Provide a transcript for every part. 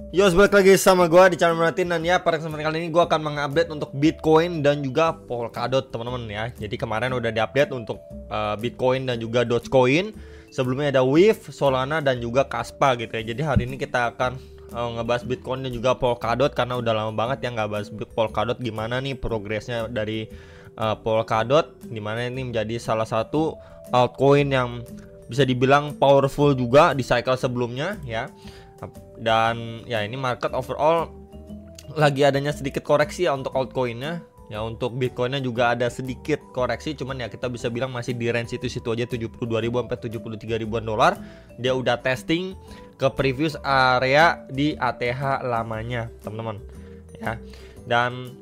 Yo, balik lagi sama gue di channel Martin. Dan ya, pada kesempatan kali ini gue akan mengupdate untuk Bitcoin dan juga Polkadot, teman-teman ya. Jadi kemarin udah diupdate untuk Bitcoin dan juga Dogecoin. Sebelumnya ada Wave, Solana dan juga Kaspa gitu ya. Jadi hari ini kita akan ngebahas Bitcoin dan juga Polkadot, karena udah lama banget ya nggak bahas Polkadot. Gimana nih progresnya dari Polkadot, dimana ini menjadi salah satu altcoin yang bisa dibilang powerful juga di cycle sebelumnya ya. Dan ya, ini market overall lagi adanya sedikit koreksi ya untuk altcoinnya. Ya, untuk Bitcoinnya juga ada sedikit koreksi, cuman ya kita bisa bilang masih di range itu-situ aja, 72.000 sampai 73.000-an dolar. Dia udah testing ke previous area di ATH lamanya, teman-teman. Ya. Dan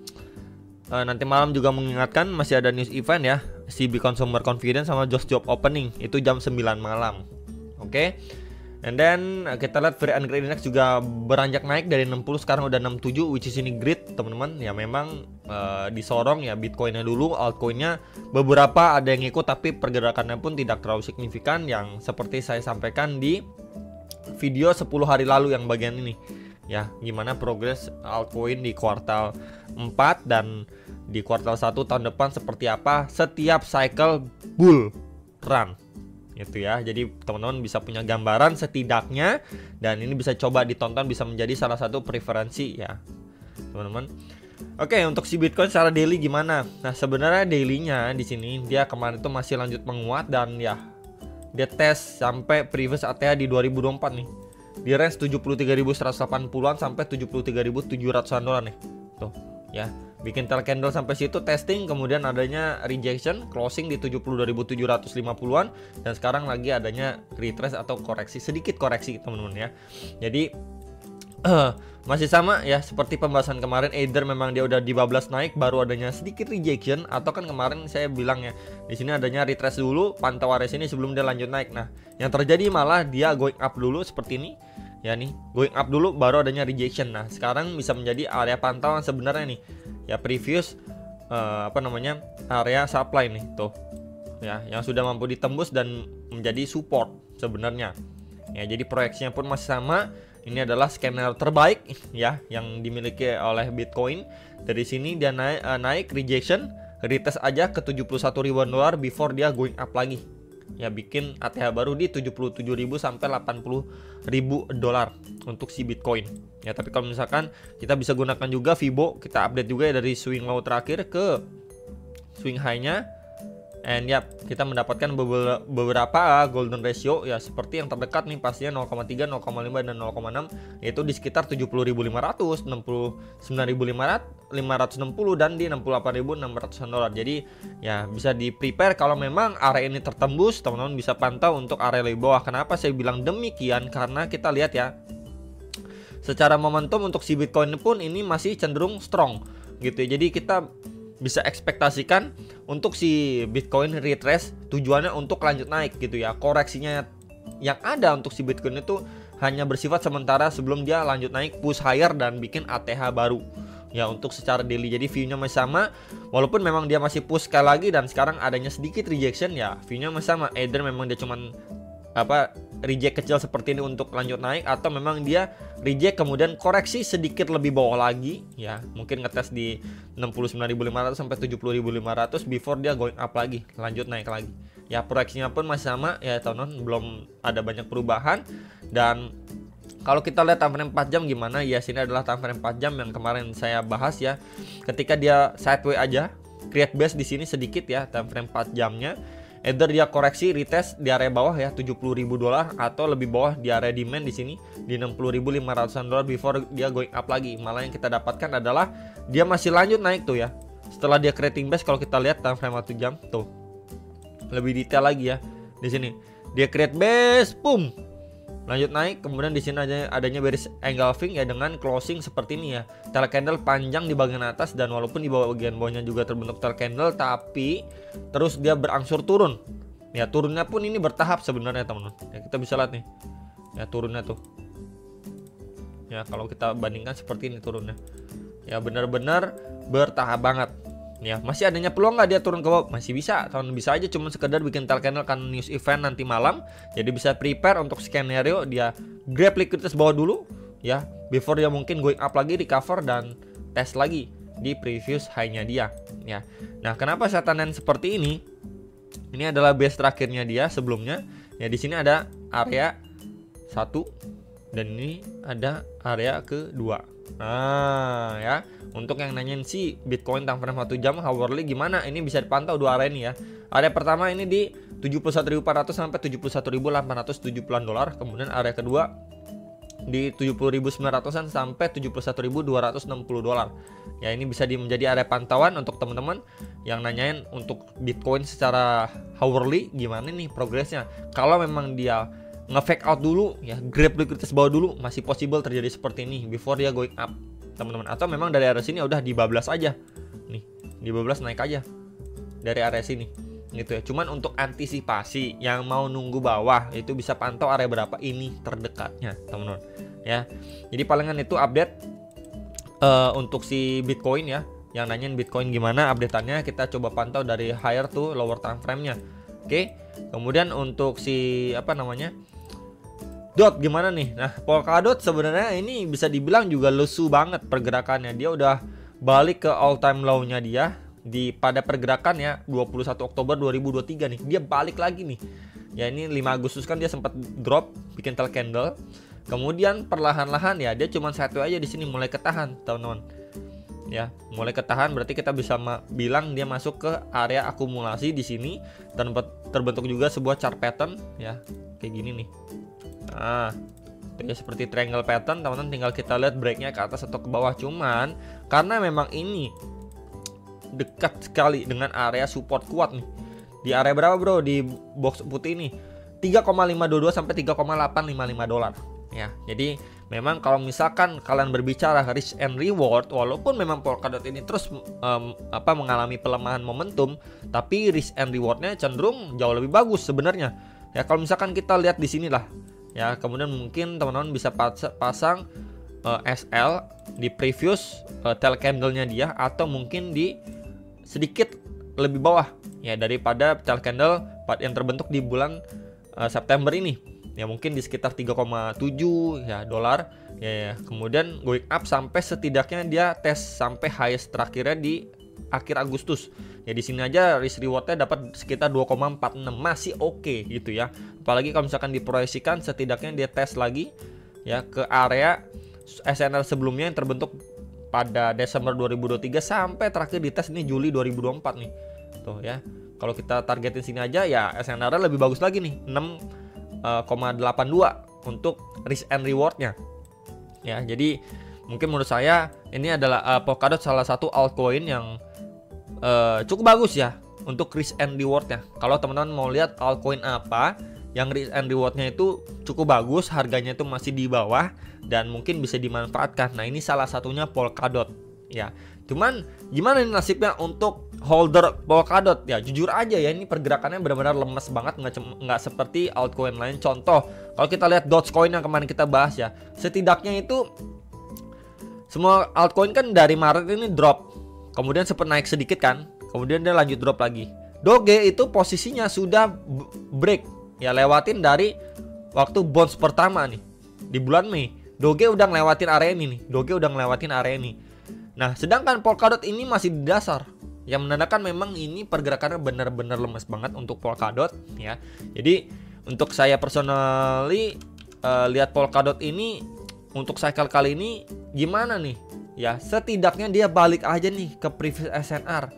nanti malam juga mengingatkan masih ada news event ya, CB Consumer Confidence sama Josh Job Opening, itu jam 9 malam. Oke. And then kita lihat Fear and Greed Index juga beranjak naik dari 60 sekarang udah 67, which is ini great, teman-teman. Ya memang disorong ya Bitcoinnya dulu, altcoinnya beberapa ada yang ikut, tapi pergerakannya pun tidak terlalu signifikan, yang seperti saya sampaikan di video 10 hari lalu yang bagian ini. Ya, gimana progres altcoin di kuartal 4 dan di kuartal 1 tahun depan seperti apa setiap cycle bull run. Itu ya, jadi teman-teman bisa punya gambaran setidaknya, dan ini bisa coba ditonton, bisa menjadi salah satu preferensi ya teman-teman. Oke, untuk si Bitcoin secara daily gimana? Nah, sebenarnya dailynya di sini dia kemarin itu masih lanjut menguat, dan ya dia tes sampai previous ATH di 2024 nih, di range 73.180-an sampai 73.700-an dolar nih tuh ya. Bikin tail candle sampai situ, testing, kemudian adanya rejection, closing di 72.750-an, dan sekarang lagi adanya retrace atau koreksi, sedikit koreksi teman-teman ya. Jadi masih sama ya seperti pembahasan kemarin, either memang dia udah dibablas naik baru adanya sedikit rejection, atau kan kemarin saya bilang ya di sini adanya retrace dulu, pantau area sini sebelum dia lanjut naik. Nah, yang terjadi malah dia going up dulu seperti ini ya, nih going up dulu baru adanya rejection. Nah, sekarang bisa menjadi area pantauan sebenarnya nih ya, previous area supply nih tuh ya, yang sudah mampu ditembus dan menjadi support sebenarnya ya. Jadi proyeksinya pun masih sama. Ini adalah scanner terbaik ya yang dimiliki oleh Bitcoin. Dari sini dia naik rejection, retest aja ke 71 ribuan dolar before dia going up lagi ya, bikin ATH baru di 77.000 sampai 80.000 dolar untuk si Bitcoin ya. Tapi kalau misalkan kita bisa gunakan juga Fibo, kita update juga ya dari swing low terakhir ke swing high-nya. And ya, kita mendapatkan beberapa golden ratio ya, seperti yang terdekat nih pastinya 0,3, 0,5 dan 0,6, yaitu di sekitar 70.500, 69.560 dan di 68.600 dolar. Jadi ya bisa di prepare kalau memang area ini tertembus, teman-teman bisa pantau untuk area lebih bawah. Kenapa saya bilang demikian? Karena kita lihat ya, secara momentum untuk si Bitcoin pun ini masih cenderung strong gitu ya. Jadi kita bisa ekspektasikan untuk si Bitcoin retrace tujuannya untuk lanjut naik gitu ya. Koreksinya yang ada untuk si Bitcoin itu hanya bersifat sementara sebelum dia lanjut naik, push higher dan bikin ATH baru ya untuk secara daily. Jadi view-nya masih sama, walaupun memang dia masih push sekali lagi dan sekarang adanya sedikit rejection ya, view-nya masih sama. Either memang dia cuman reject kecil seperti ini untuk lanjut naik, atau memang dia reject kemudian koreksi sedikit lebih bawah lagi ya, mungkin ngetes di 69.500 sampai 70.500 before dia going up lagi, lanjut naik lagi ya. Proyeksinya pun masih sama ya teman-teman, belum ada banyak perubahan. Dan kalau kita lihat time frame 4 jam gimana ya, sini adalah time frame 4 jam yang kemarin saya bahas ya. Ketika dia sideways aja, create base di sini sedikit ya, time frame 4 jamnya, either dia koreksi retest di area bawah ya 70.000 dolar, atau lebih bawah di area demand di sini di 60.500-an dolar before dia going up lagi. Malah yang kita dapatkan adalah dia masih lanjut naik tuh ya. Setelah dia creating base, kalau kita lihat time frame 1 jam tuh lebih detail lagi ya. Di sini dia create base, boom, lanjut naik, kemudian di sini adanya bearish engulfing ya dengan closing seperti ini ya. Tail candle panjang di bagian atas, dan walaupun di bagian bawahnya juga terbentuk tail candle, tapi terus dia berangsur turun. Ya, turunnya pun ini bertahap sebenarnya teman-teman. Ya, kita bisa lihat nih. Ya, turunnya tuh. Ya, kalau kita bandingkan seperti ini turunnya. Ya, benar-benar bertahap banget. Ya, masih adanya peluang nggak dia turun ke bawah? Masih bisa, tahun bisa aja, cuma sekedar bikin tail candle kan news event nanti malam. Jadi bisa prepare untuk skenario dia grab liquiditas bawah dulu, ya, before dia mungkin going up lagi, recover dan tes lagi di previous high-nya dia ya. Nah, kenapa saya tandain seperti ini? Ini adalah base terakhirnya dia sebelumnya. Ya, di sini ada area 1 dan ini ada area kedua. Nah, ya, untuk yang nanyain si Bitcoin time frame 1 jam hourly gimana? Ini bisa dipantau dua area ini ya. Area pertama ini di 71.400 sampai 71.870 dolar. Kemudian area kedua di 70.900-an sampai 71.260 dolar. Ya, ini bisa menjadi area pantauan untuk teman-teman yang nanyain untuk Bitcoin secara hourly gimana nih progresnya. Kalau memang dia nge-fake out dulu ya, grab liquiditas bawah dulu, masih possible terjadi seperti ini before dia going up, teman-teman. Atau memang dari area sini udah dibablas aja. Nih, dibablas naik aja dari area sini. Gitu ya. Cuman untuk antisipasi yang mau nunggu bawah itu bisa pantau area berapa ini terdekatnya, teman-teman. Ya. Jadi palingan itu update untuk si Bitcoin ya. Yang nanyain Bitcoin gimana updateannya, kita coba pantau dari higher to lower time frame-nya. Oke. Kemudian untuk si DOT gimana nih? Nah, Polkadot sebenarnya ini bisa dibilang juga lesu banget pergerakannya. Dia udah balik ke all time low-nya dia di pada pergerakan ya 21 Oktober 2023 nih. Dia balik lagi nih. Ya, ini 5 Agustus kan dia sempat drop bikin tail candle. Kemudian perlahan-lahan ya dia cuma satu aja di sini mulai ketahan, teman-teman. Ya, mulai ketahan berarti kita bisa bilang dia masuk ke area akumulasi di sini dan terbentuk juga sebuah chart pattern ya. Kayak gini nih. Nah, ya seperti triangle pattern, teman-teman, tinggal kita lihat breaknya ke atas atau ke bawah. Cuman karena memang ini dekat sekali dengan area support kuat nih. Di area berapa, bro? Di box putih ini 3,522 sampai 3,855 dolar. Ya, jadi memang kalau misalkan kalian berbicara risk and reward, walaupun memang Polkadot ini terus mengalami pelemahan momentum, tapi risk and rewardnya cenderung jauh lebih bagus sebenarnya. Ya, kalau misalkan kita lihat di sini lah. Ya, kemudian mungkin teman-teman bisa pasang SL di previous tail candle-nya dia, atau mungkin di sedikit lebih bawah ya daripada tail candle yang terbentuk di bulan September ini. Ya, mungkin di sekitar 3,7 ya dolar ya. Kemudian going up sampai setidaknya dia tes sampai highest terakhirnya di akhir Agustus. Ya, di sini aja risk rewardnya dapat sekitar 2,46, masih oke gitu ya. Apalagi kalau misalkan diproyeksikan setidaknya dia tes lagi ya ke area SNR sebelumnya yang terbentuk pada Desember 2023 sampai terakhir di tes ini Juli 2024 nih. Tuh ya. Kalau kita targetin sini aja ya SNR lebih bagus lagi nih, 6,82 untuk risk and rewardnya. Ya, jadi mungkin menurut saya ini adalah Polkadot salah satu altcoin yang cukup bagus ya untuk risk and rewardnya. Kalau teman-teman mau lihat altcoin apa yang risk and rewardnya itu cukup bagus, harganya itu masih di bawah dan mungkin bisa dimanfaatkan. Nah, ini salah satunya Polkadot ya. Cuman gimana nih nasibnya untuk holder Polkadot? Ya jujur aja ya, ini pergerakannya benar-benar lemes banget, nggak seperti altcoin lain. Contoh, kalau kita lihat Dogecoin yang kemarin kita bahas ya, setidaknya itu semua altcoin kan dari Maret ini drop, kemudian sempat naik sedikit kan, kemudian dia lanjut drop lagi. Doge itu posisinya sudah break ya, lewatin dari waktu bonds pertama nih di bulan Mei. Doge udah ngelewatin area ini nih, Doge udah ngelewatin area ini. Nah, sedangkan Polkadot ini masih di dasar, yang menandakan memang ini pergerakannya benar-benar lemes banget untuk Polkadot ya. Jadi untuk saya personally lihat Polkadot ini untuk cycle kali ini gimana nih? Ya, setidaknya dia balik aja nih ke previous SNR.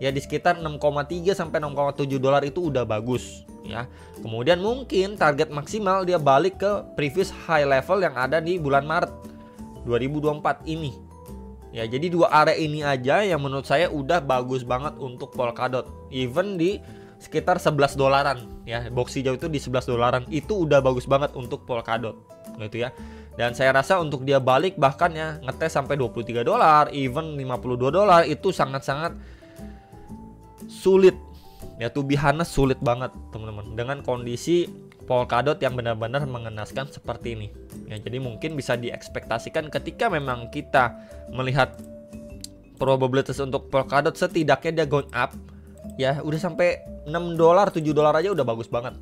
Ya, di sekitar 6,3 sampai 6,7 dolar itu udah bagus ya. Kemudian mungkin target maksimal dia balik ke previous high level yang ada di bulan Maret 2024 ini. Ya, jadi dua area ini aja yang menurut saya udah bagus banget untuk Polkadot. Even di sekitar 11 dolaran ya, box hijau itu di 11 dolaran itu udah bagus banget untuk Polkadot gitu ya. Dan saya rasa untuk dia balik bahkan ya ngetes sampai 23 dolar, even 52 dolar itu sangat-sangat sulit. Ya, to be honest sulit banget teman-teman dengan kondisi Polkadot yang benar-benar mengenaskan seperti ini. Ya, jadi mungkin bisa diekspektasikan ketika memang kita melihat probabilitas untuk Polkadot setidaknya dia going up ya udah sampai 6 dolar, 7 dolar aja udah bagus banget.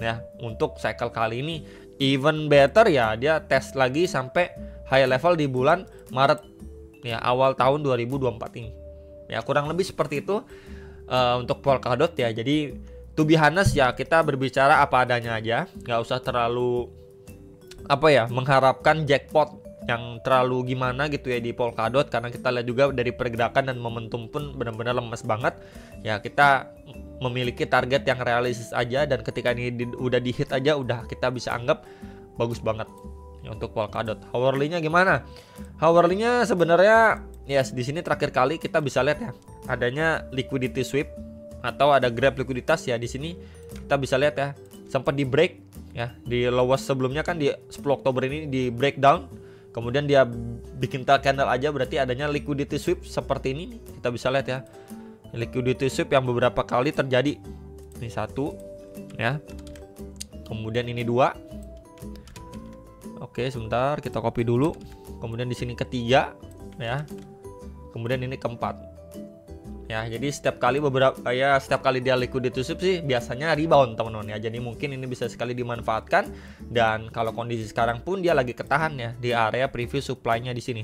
ya untuk cycle kali ini. Even better ya, dia tes lagi sampai high level di bulan Maret ya, awal tahun 2024 ini. Ya kurang lebih seperti itu untuk Polkadot ya. Jadi to be honest ya, kita berbicara apa adanya aja, nggak usah terlalu mengharapkan jackpot yang terlalu gimana gitu ya di Polkadot, karena kita lihat juga dari pergerakan dan momentum pun benar-benar lemes banget ya. Kita memiliki target yang realistis aja, dan ketika ini udah di hit aja udah kita bisa anggap bagus banget ya untuk Polkadot. Hourly-nya gimana? Hourly-nya sebenarnya ya di sini terakhir kali kita bisa lihat ya, adanya liquidity sweep atau ada grab likuiditas ya. Di sini kita bisa lihat ya, sempat di break ya di lowest sebelumnya kan di 10 Oktober ini di breakdown, kemudian dia bikin tail candle aja, berarti adanya liquidity sweep seperti ini. Kita bisa lihat ya, liquidity sweep yang beberapa kali terjadi. Ini satu ya, kemudian ini dua. Oke sebentar, kita copy dulu. Kemudian di sini ketiga ya, kemudian ini keempat ya. Jadi setiap kali setiap kali dia liquidity sweep sih biasanya rebound teman-teman ya. Jadi mungkin ini bisa sekali dimanfaatkan, dan kalau kondisi sekarang pun dia lagi ketahan ya di area previous supply-nya di sini.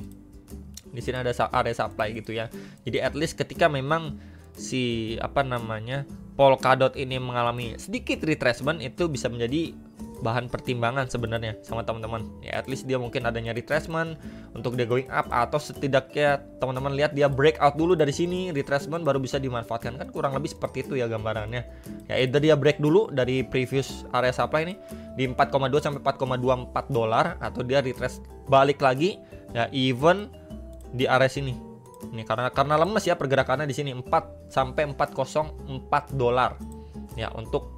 Di sini ada area supply gitu ya. Jadi at least ketika memang si Polkadot ini mengalami sedikit retracement, itu bisa menjadi bahan pertimbangan sebenarnya sama teman-teman ya. At least dia mungkin adanya retracement untuk dia going up, atau setidaknya teman-teman lihat dia breakout dulu dari sini, retracement baru bisa dimanfaatkan, kan kurang lebih seperti itu ya gambarannya ya. Either dia break dulu dari previous area supply ini di 4,2 sampai 4,24 dolar, atau dia retrace balik lagi ya even di area sini. Ini karena lemes ya pergerakannya di sini 4 sampai 404 dolar ya untuk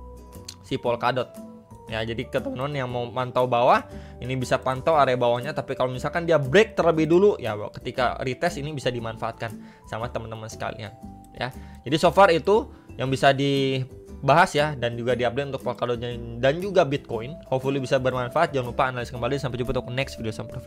si Polkadot. Ya, jadi ke teman-teman yang mau mantau bawah, ini bisa pantau area bawahnya. Tapi kalau misalkan dia break terlebih dulu, ya ketika retest ini bisa dimanfaatkan sama teman-teman sekalian. Ya, jadi so far itu yang bisa dibahas ya, dan juga diupdate untuk Polkadot dan juga Bitcoin. Hopefully bisa bermanfaat. Jangan lupa analis kembali. Sampai jumpa untuk next video. Sampai